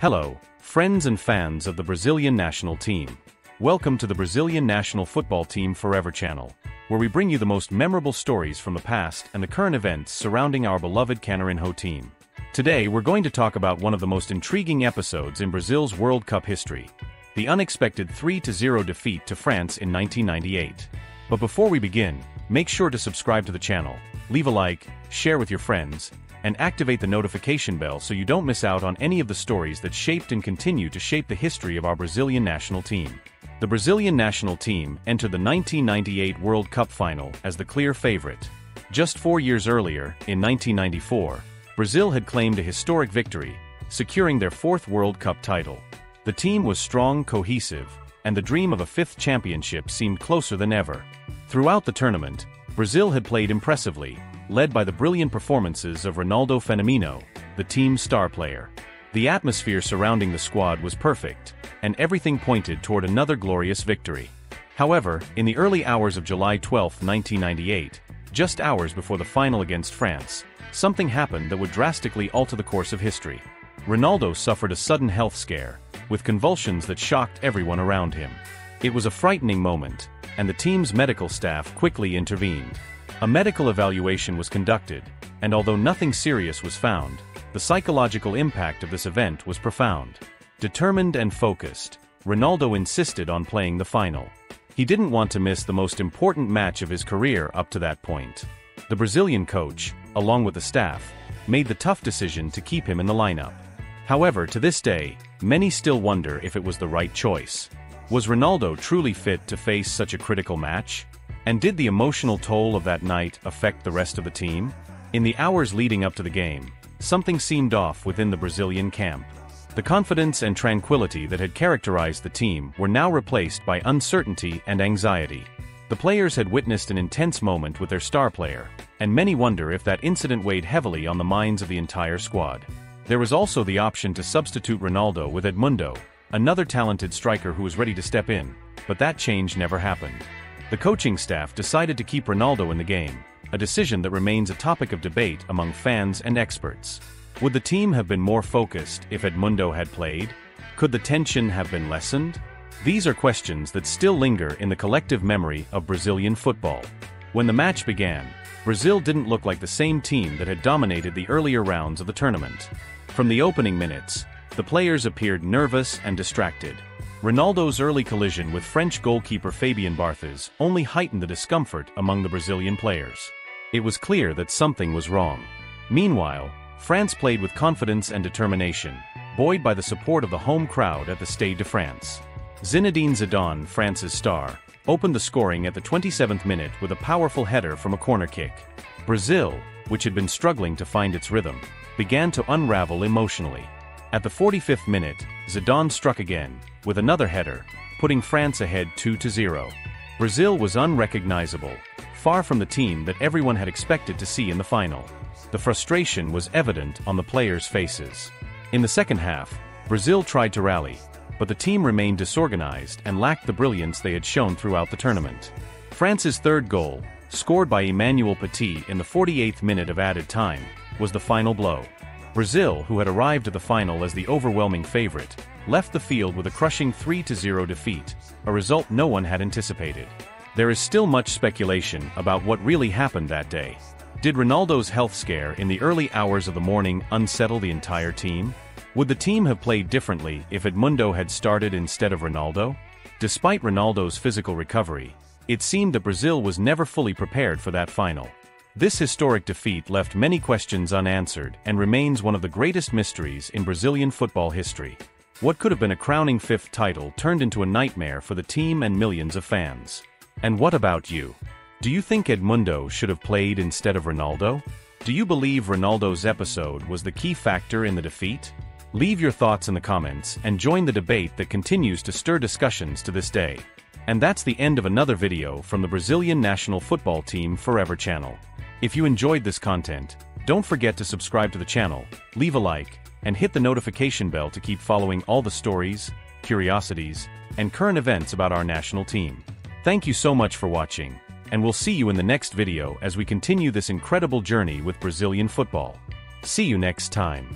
Hello, friends and fans of the Brazilian national team. Welcome to the Brazilian National Football Team Forever channel, where we bring you the most memorable stories from the past and the current events surrounding our beloved Canarinho team. Today we're going to talk about one of the most intriguing episodes in Brazil's World Cup history, the unexpected 3-0 defeat to France in 1998. But before we begin, make sure to subscribe to the channel, leave a like, share with your friends, and activate the notification bell so you don't miss out on any of the stories that shaped and continue to shape the history of our Brazilian national team. The Brazilian national team entered the 1998 World Cup final as the clear favorite. Just 4 years earlier, in 1994, Brazil had claimed a historic victory, securing their fourth World Cup title. The team was strong, cohesive, and the dream of a fifth championship seemed closer than ever. Throughout the tournament, Brazil had played impressively, led by the brilliant performances of Ronaldo Fenômeno, the team's star player. The atmosphere surrounding the squad was perfect, and everything pointed toward another glorious victory. However, in the early hours of July 12, 1998, just hours before the final against France, something happened that would drastically alter the course of history. Ronaldo suffered a sudden health scare, with convulsions that shocked everyone around him. It was a frightening moment, and the team's medical staff quickly intervened. A medical evaluation was conducted, and although nothing serious was found, the psychological impact of this event was profound. Determined and focused, Ronaldo insisted on playing the final. He didn't want to miss the most important match of his career up to that point. The Brazilian coach, along with the staff, made the tough decision to keep him in the lineup. However, to this day, many still wonder if it was the right choice. Was Ronaldo truly fit to face such a critical match? And did the emotional toll of that night affect the rest of the team? In the hours leading up to the game, something seemed off within the Brazilian camp. The confidence and tranquility that had characterized the team were now replaced by uncertainty and anxiety. The players had witnessed an intense moment with their star player, and many wonder if that incident weighed heavily on the minds of the entire squad. There was also the option to substitute Ronaldo with Edmundo, another talented striker who was ready to step in, but that change never happened. The coaching staff decided to keep Ronaldo in the game, a decision that remains a topic of debate among fans and experts. Would the team have been more focused if Edmundo had played? Could the tension have been lessened? These are questions that still linger in the collective memory of Brazilian football. When the match began, Brazil didn't look like the same team that had dominated the earlier rounds of the tournament. From the opening minutes, the players appeared nervous and distracted. Ronaldo's early collision with French goalkeeper Fabien Barthez only heightened the discomfort among the Brazilian players. It was clear that something was wrong. Meanwhile, France played with confidence and determination, buoyed by the support of the home crowd at the Stade de France. Zinedine Zidane, France's star, opened the scoring at the 27th minute with a powerful header from a corner kick. Brazil, which had been struggling to find its rhythm, began to unravel emotionally. At the 45th minute, Zidane struck again, with another header, putting France ahead 2-0. Brazil was unrecognizable, far from the team that everyone had expected to see in the final. The frustration was evident on the players' faces. In the second half, Brazil tried to rally, but the team remained disorganized and lacked the brilliance they had shown throughout the tournament. France's third goal, scored by Emmanuel Petit in the 48th minute of added time, was the final blow. Brazil, who had arrived at the final as the overwhelming favorite, left the field with a crushing 3-0 defeat, a result no one had anticipated. There is still much speculation about what really happened that day. Did Ronaldo's health scare in the early hours of the morning unsettle the entire team? Would the team have played differently if Edmundo had started instead of Ronaldo? Despite Ronaldo's physical recovery, it seemed that Brazil was never fully prepared for that final. This historic defeat left many questions unanswered and remains one of the greatest mysteries in Brazilian football history. What could have been a crowning fifth title turned into a nightmare for the team and millions of fans. And what about you? Do you think Edmundo should have played instead of Ronaldo? Do you believe Ronaldo's episode was the key factor in the defeat? Leave your thoughts in the comments and join the debate that continues to stir discussions to this day. And that's the end of another video from the Brazilian National Football Team Forever channel. If you enjoyed this content, don't forget to subscribe to the channel, leave a like, and hit the notification bell to keep following all the stories, curiosities, and current events about our national team. Thank you so much for watching, and we'll see you in the next video as we continue this incredible journey with Brazilian football. See you next time.